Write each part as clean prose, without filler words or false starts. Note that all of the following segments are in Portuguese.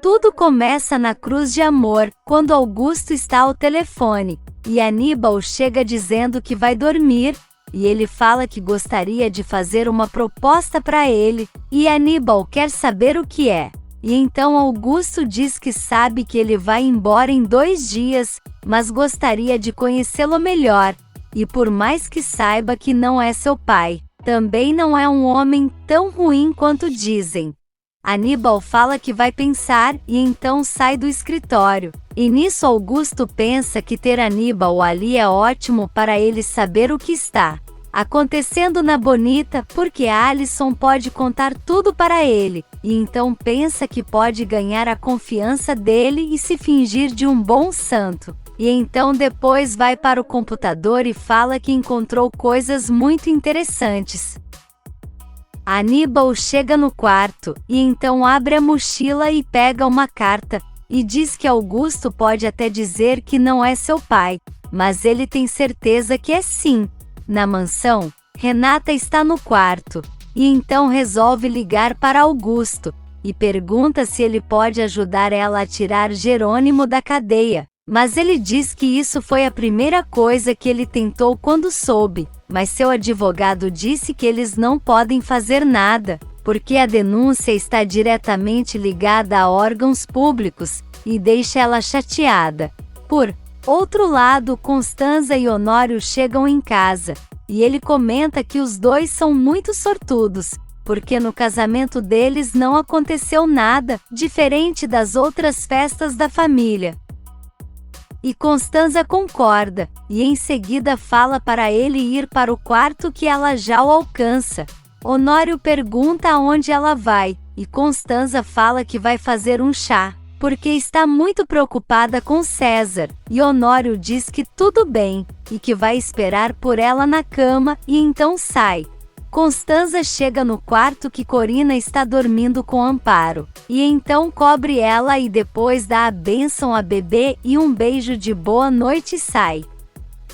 Tudo começa na Cruz de Amor, quando Augusto está ao telefone, e Aníbal chega dizendo que vai dormir, e ele fala que gostaria de fazer uma proposta para ele, e Aníbal quer saber o que é. E então Augusto diz que sabe que ele vai embora em 2 dias, mas gostaria de conhecê-lo melhor, e por mais que saiba que não é seu pai, também não é um homem tão ruim quanto dizem. Aníbal fala que vai pensar e então sai do escritório. E nisso Augusto pensa que ter Aníbal ali é ótimo para ele saber o que está acontecendo na Bonita, porque Alison pode contar tudo para ele, e então pensa que pode ganhar a confiança dele e se fingir de um bom santo. E então depois vai para o computador e fala que encontrou coisas muito interessantes. Aníbal chega no quarto, e então abre a mochila e pega uma carta, e diz que Augusto pode até dizer que não é seu pai, mas ele tem certeza que é sim. Na mansão, Renata está no quarto, e então resolve ligar para Augusto, e pergunta se ele pode ajudar ela a tirar Jerônimo da cadeia. Mas ele diz que isso foi a primeira coisa que ele tentou quando soube, mas seu advogado disse que eles não podem fazer nada, porque a denúncia está diretamente ligada a órgãos públicos, e deixa ela chateada. Por outro lado, Constanza e Honório chegam em casa, e ele comenta que os dois são muito sortudos, porque no casamento deles não aconteceu nada, diferente das outras festas da família. E Constanza concorda, e em seguida fala para ele ir para o quarto que ela já o alcança. Honório pergunta aonde ela vai, e Constanza fala que vai fazer um chá, porque está muito preocupada com César, e Honório diz que tudo bem, e que vai esperar por ela na cama, e então sai. Constanza chega no quarto que Corina está dormindo com Amparo, e então cobre ela e depois dá a bênção a bebê e um beijo de boa noite e sai.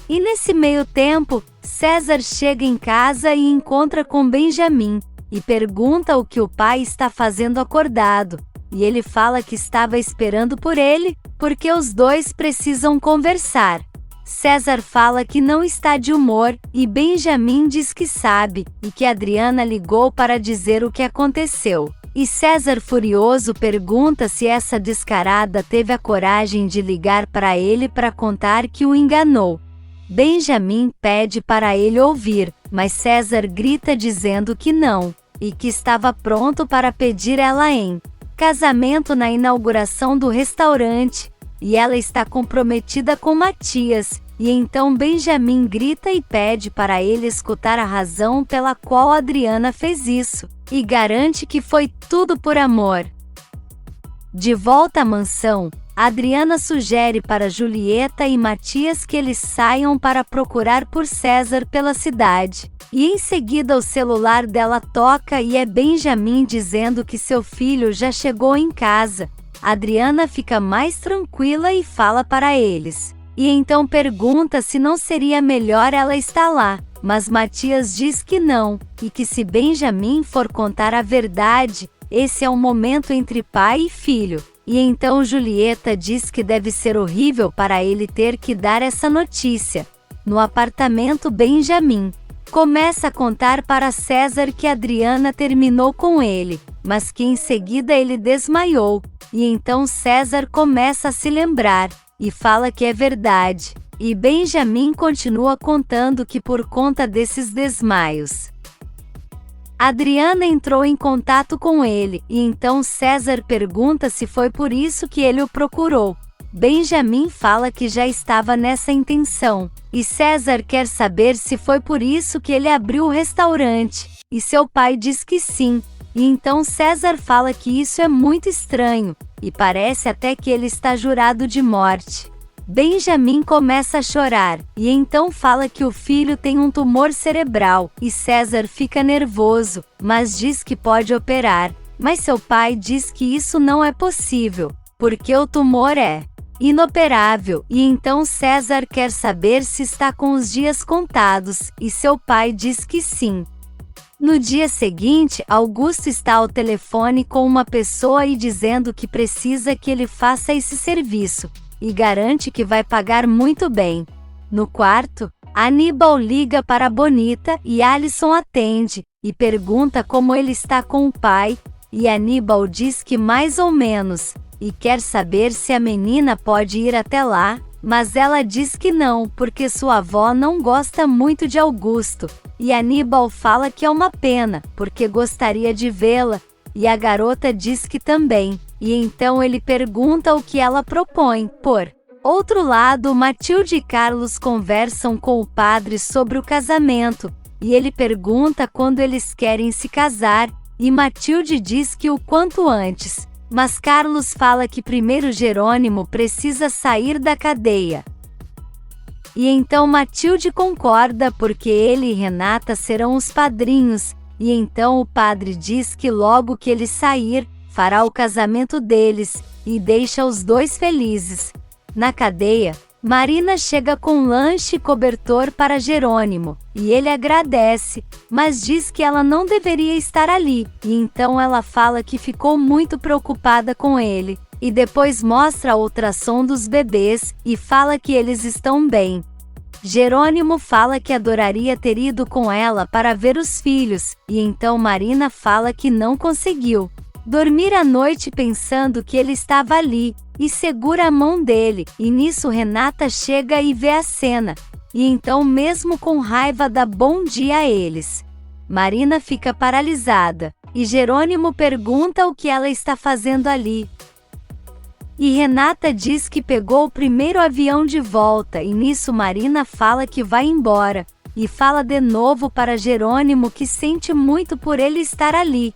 E nesse meio tempo, César chega em casa e encontra com Benjamin, e pergunta o que o pai está fazendo acordado, e ele fala que estava esperando por ele, porque os dois precisam conversar. César fala que não está de humor, e Benjamin diz que sabe, e que Adriana ligou para dizer o que aconteceu. E César, furioso, pergunta se essa descarada teve a coragem de ligar para ele para contar que o enganou. Benjamin pede para ele ouvir, mas César grita dizendo que não, e que estava pronto para pedir ela em casamento na inauguração do restaurante. E ela está comprometida com Matias, e então Benjamin grita e pede para ele escutar a razão pela qual Adriana fez isso, e garante que foi tudo por amor. De volta à mansão, Adriana sugere para Julieta e Matias que eles saiam para procurar por César pela cidade, e em seguida o celular dela toca e é Benjamin dizendo que seu filho já chegou em casa. Adriana fica mais tranquila e fala para eles. E então pergunta se não seria melhor ela estar lá, mas Matias diz que não, e que se Benjamin for contar a verdade, esse é um momento entre pai e filho. E então Julieta diz que deve ser horrível para ele ter que dar essa notícia. No apartamento, Benjamin começa a contar para César que Adriana terminou com ele, mas que em seguida ele desmaiou. E então César começa a se lembrar, e fala que é verdade. E Benjamin continua contando que por conta desses desmaios, Adriana entrou em contato com ele, e então César pergunta se foi por isso que ele o procurou. Benjamin fala que já estava nessa intenção, e César quer saber se foi por isso que ele abriu o restaurante, e seu pai diz que sim. E então César fala que isso é muito estranho, e parece até que ele está jurado de morte. Benjamin começa a chorar, e então fala que o filho tem um tumor cerebral, e César fica nervoso, mas diz que pode operar. Mas seu pai diz que isso não é possível, porque o tumor é inoperável, e então César quer saber se está com os dias contados, e seu pai diz que sim. No dia seguinte, Augusto está ao telefone com uma pessoa e dizendo que precisa que ele faça esse serviço, e garante que vai pagar muito bem. No quarto, Aníbal liga para Bonita e Alison atende, e pergunta como ele está com o pai, e Aníbal diz que mais ou menos, e quer saber se a menina pode ir até lá, mas ela diz que não, porque sua avó não gosta muito de Augusto, e Aníbal fala que é uma pena, porque gostaria de vê-la, e a garota diz que também, e então ele pergunta o que ela propõe. Por outro lado, Matilde e Carlos conversam com o padre sobre o casamento, e ele pergunta quando eles querem se casar, e Matilde diz que o quanto antes. Mas Carlos fala que primeiro Jerônimo precisa sair da cadeia. E então Matilde concorda porque ele e Renata serão os padrinhos, e então o padre diz que logo que ele sair, fará o casamento deles, e deixa os dois felizes. Na cadeia, Marina chega com lanche e cobertor para Jerônimo, e ele agradece, mas diz que ela não deveria estar ali, e então ela fala que ficou muito preocupada com ele, e depois mostra a ultrassom dos bebês, e fala que eles estão bem. Jerônimo fala que adoraria ter ido com ela para ver os filhos, e então Marina fala que não conseguiu dormir à noite pensando que ele estava ali, e segura a mão dele, e nisso Renata chega e vê a cena, e então mesmo com raiva dá bom dia a eles. Marina fica paralisada, e Jerônimo pergunta o que ela está fazendo ali. E Renata diz que pegou o primeiro avião de volta, e nisso Marina fala que vai embora, e fala de novo para Jerônimo que sente muito por ele estar ali.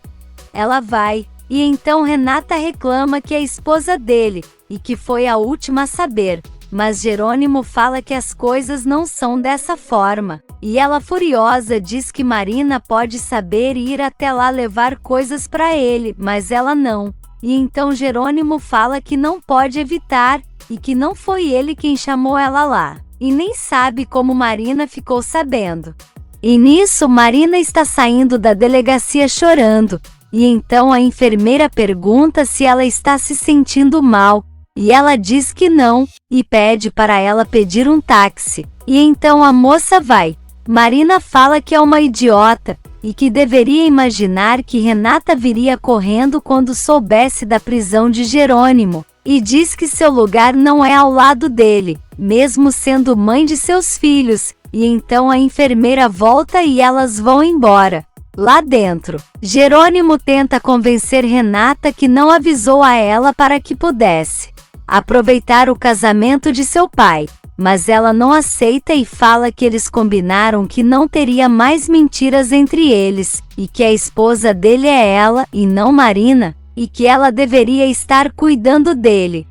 Ela vai, e então Renata reclama que é a esposa dele, e que foi a última a saber, mas Jerônimo fala que as coisas não são dessa forma, e ela furiosa diz que Marina pode saber e ir até lá levar coisas para ele, mas ela não. E então Jerônimo fala que não pode evitar, e que não foi ele quem chamou ela lá, e nem sabe como Marina ficou sabendo. E nisso Marina está saindo da delegacia chorando, e então a enfermeira pergunta se ela está se sentindo mal, e ela diz que não, e pede para ela pedir um táxi, e então a moça vai. Marina fala que é uma idiota, e que deveria imaginar que Renata viria correndo quando soubesse da prisão de Jerônimo, e diz que seu lugar não é ao lado dele, mesmo sendo mãe de seus filhos, e então a enfermeira volta e elas vão embora. Lá dentro, Jerônimo tenta convencer Renata que não avisou a ela para que pudesse aproveitar o casamento de seu pai, mas ela não aceita e fala que eles combinaram que não teria mais mentiras entre eles, e que a esposa dele é ela e não Marina, e que ela deveria estar cuidando dele.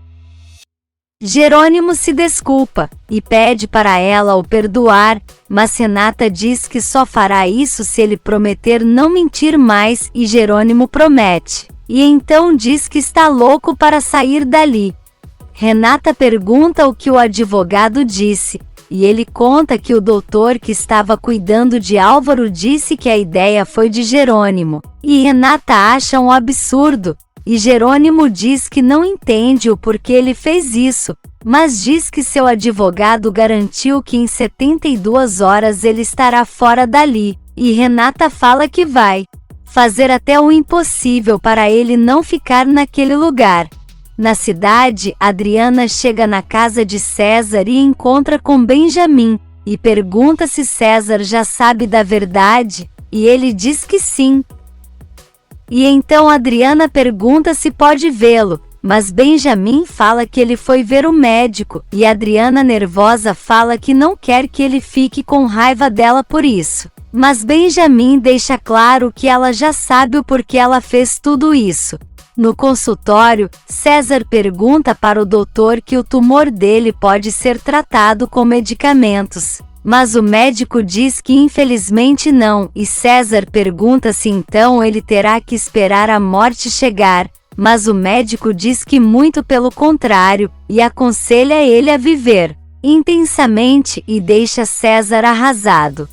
Jerônimo se desculpa, e pede para ela o perdoar, mas Renata diz que só fará isso se ele prometer não mentir mais, e Jerônimo promete. E então diz que está louco para sair dali. Renata pergunta o que o advogado disse, e ele conta que o doutor que estava cuidando de Álvaro disse que a ideia foi de Jerônimo, e Renata acha um absurdo. E Jerônimo diz que não entende o porquê ele fez isso, mas diz que seu advogado garantiu que em 72 horas ele estará fora dali, e Renata fala que vai fazer até o impossível para ele não ficar naquele lugar. Na cidade, Adriana chega na casa de César e encontra com Benjamin, e pergunta se César já sabe da verdade, e ele diz que sim. E então Adriana pergunta se pode vê-lo, mas Benjamin fala que ele foi ver o médico, e Adriana nervosa fala que não quer que ele fique com raiva dela por isso. Mas Benjamin deixa claro que ela já sabe o porquê ela fez tudo isso. No consultório, César pergunta para o doutor que o tumor dele pode ser tratado com medicamentos. Mas o médico diz que infelizmente não, e César pergunta se então ele terá que esperar a morte chegar, mas o médico diz que muito pelo contrário, e aconselha ele a viver intensamente e deixa César arrasado.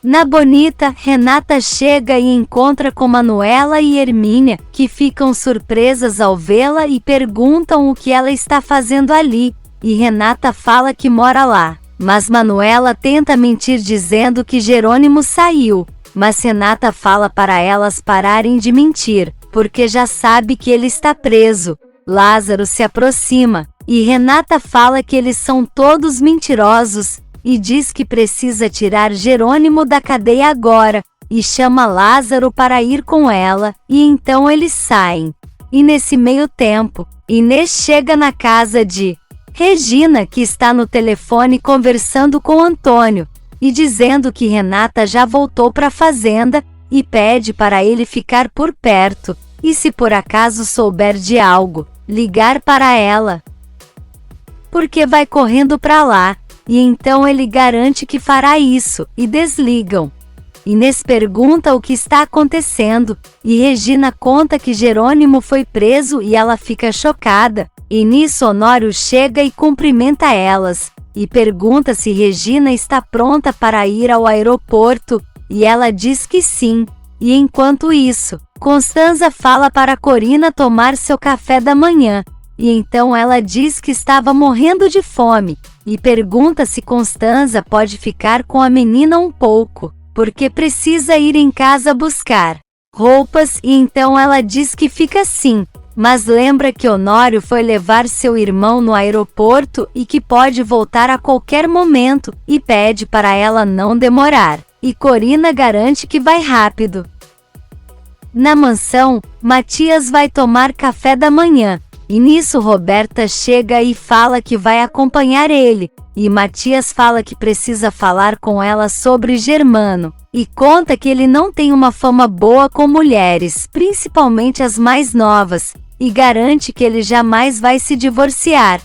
Na Bonita, Renata chega e encontra com Manuela e Hermínia, que ficam surpresas ao vê-la e perguntam o que ela está fazendo ali, e Renata fala que mora lá. Mas Manuela tenta mentir dizendo que Jerônimo saiu, mas Renata fala para elas pararem de mentir, porque já sabe que ele está preso. Lázaro se aproxima, e Renata fala que eles são todos mentirosos, e diz que precisa tirar Jerônimo da cadeia agora, e chama Lázaro para ir com ela, e então eles saem. E nesse meio tempo, Inês chega na casa de Regina, que está no telefone conversando com Antônio, e dizendo que Renata já voltou para a fazenda, e pede para ele ficar por perto, e se por acaso souber de algo, ligar para ela, porque vai correndo para lá. E então ele garante que fará isso, e desligam. Inês pergunta o que está acontecendo, e Regina conta que Jerônimo foi preso e ela fica chocada, e nisso Honório chega e cumprimenta elas, e pergunta se Regina está pronta para ir ao aeroporto, e ela diz que sim, e enquanto isso, Constanza fala para Corina tomar seu café da manhã, e então ela diz que estava morrendo de fome, e pergunta se Constanza pode ficar com a menina um pouco, porque precisa ir em casa buscar roupas, e então ela diz que fica sim, mas lembra que Honório foi levar seu irmão no aeroporto e que pode voltar a qualquer momento, e pede para ela não demorar, e Corina garante que vai rápido. Na mansão, Matias vai tomar café da manhã, e nisso Roberta chega e fala que vai acompanhar ele, e Matias fala que precisa falar com ela sobre Germano, e conta que ele não tem uma fama boa com mulheres, principalmente as mais novas, e garante que ele jamais vai se divorciar.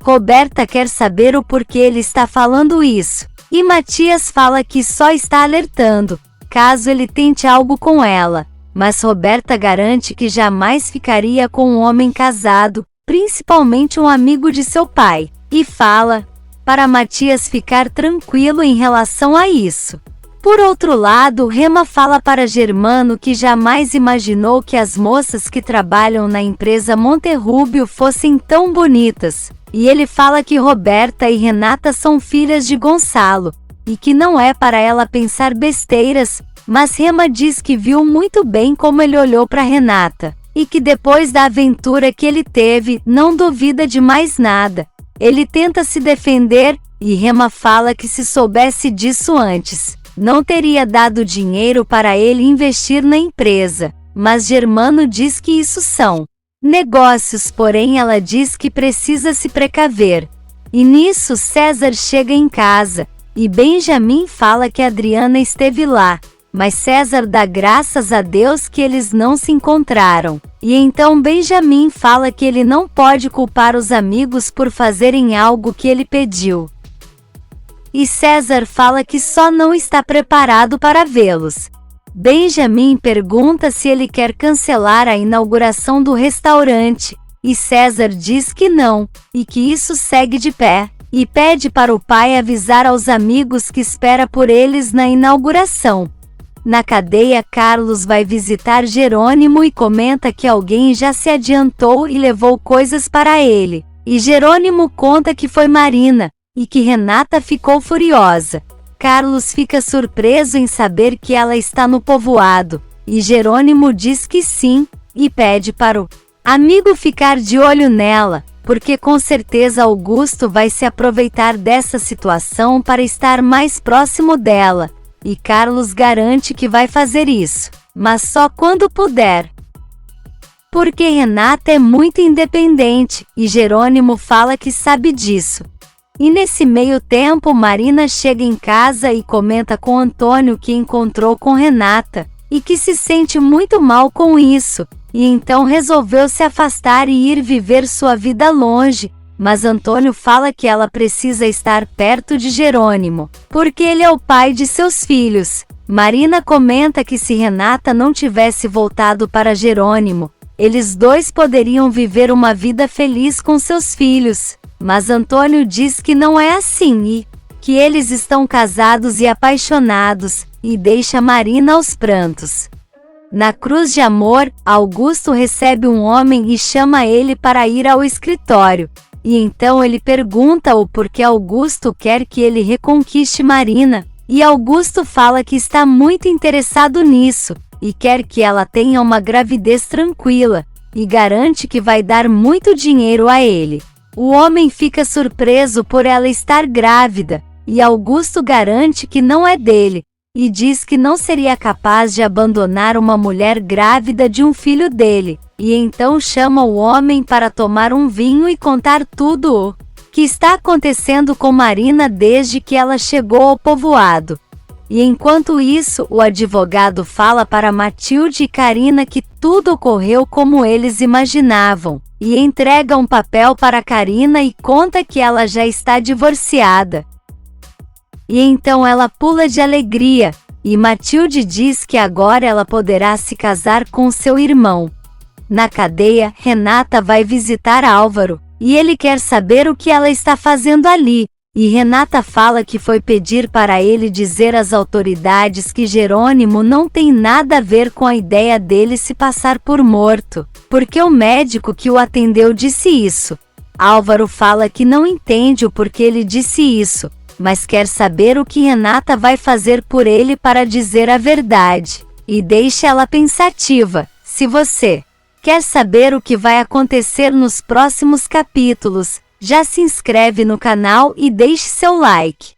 Roberta quer saber o porquê ele está falando isso, e Matias fala que só está alertando, caso ele tente algo com ela. Mas Roberta garante que jamais ficaria com um homem casado, principalmente um amigo de seu pai, e fala para Matias ficar tranquilo em relação a isso. Por outro lado, Rema fala para Germano que jamais imaginou que as moças que trabalham na empresa Monterrubio fossem tão bonitas, e ele fala que Roberta e Renata são filhas de Gonçalo, e que não é para ela pensar besteiras, mas Rema diz que viu muito bem como ele olhou para Renata, e que depois da aventura que ele teve, não duvida de mais nada. Ele tenta se defender, e Rema fala que se soubesse disso antes, não teria dado dinheiro para ele investir na empresa, mas Germano diz que isso são negócios, porém ela diz que precisa se precaver. E nisso César chega em casa, e Benjamin fala que Adriana esteve lá, mas César dá graças a Deus que eles não se encontraram. E então Benjamin fala que ele não pode culpar os amigos por fazerem algo que ele pediu. E César fala que só não está preparado para vê-los. Benjamin pergunta se ele quer cancelar a inauguração do restaurante, e César diz que não, e que isso segue de pé, e pede para o pai avisar aos amigos que espera por eles na inauguração. Na cadeia, Carlos vai visitar Jerônimo e comenta que alguém já se adiantou e levou coisas para ele. E Jerônimo conta que foi Marina, e que Renata ficou furiosa. Carlos fica surpreso em saber que ela está no povoado, e Jerônimo diz que sim, e pede para o amigo ficar de olho nela, porque com certeza Augusto vai se aproveitar dessa situação para estar mais próximo dela. E Carlos garante que vai fazer isso, mas só quando puder. Porque Renata é muito independente, e Jerônimo fala que sabe disso. E nesse meio tempo Marina chega em casa e comenta com Antônio que encontrou com Renata, e que se sente muito mal com isso, e então resolveu se afastar e ir viver sua vida longe. Mas Antônio fala que ela precisa estar perto de Jerônimo, porque ele é o pai de seus filhos. Marina comenta que se Renata não tivesse voltado para Jerônimo, eles dois poderiam viver uma vida feliz com seus filhos. Mas Antônio diz que não é assim e que eles estão casados e apaixonados, e deixa Marina aos prantos. Na cruz de amor, Augusto recebe um homem e chama ele para ir ao escritório. E então ele pergunta-o por que Augusto quer que ele reconquiste Marina, e Augusto fala que está muito interessado nisso, e quer que ela tenha uma gravidez tranquila, e garante que vai dar muito dinheiro a ele. O homem fica surpreso por ela estar grávida, e Augusto garante que não é dele, e diz que não seria capaz de abandonar uma mulher grávida de um filho dele, e então chama o homem para tomar um vinho e contar tudo o que está acontecendo com Marina desde que ela chegou ao povoado. E enquanto isso, o advogado fala para Matilde e Karina que tudo ocorreu como eles imaginavam, e entrega um papel para Karina e conta que ela já está divorciada. E então ela pula de alegria, e Matilde diz que agora ela poderá se casar com seu irmão. Na cadeia, Renata vai visitar Álvaro, e ele quer saber o que ela está fazendo ali. E Renata fala que foi pedir para ele dizer às autoridades que Jerônimo não tem nada a ver com a ideia dele se passar por morto, porque o médico que o atendeu disse isso. Álvaro fala que não entende o porquê ele disse isso, mas quer saber o que Renata vai fazer por ele para dizer a verdade. E deixa ela pensativa. Se você quer saber o que vai acontecer nos próximos capítulos, já se inscreve no canal e deixe seu like.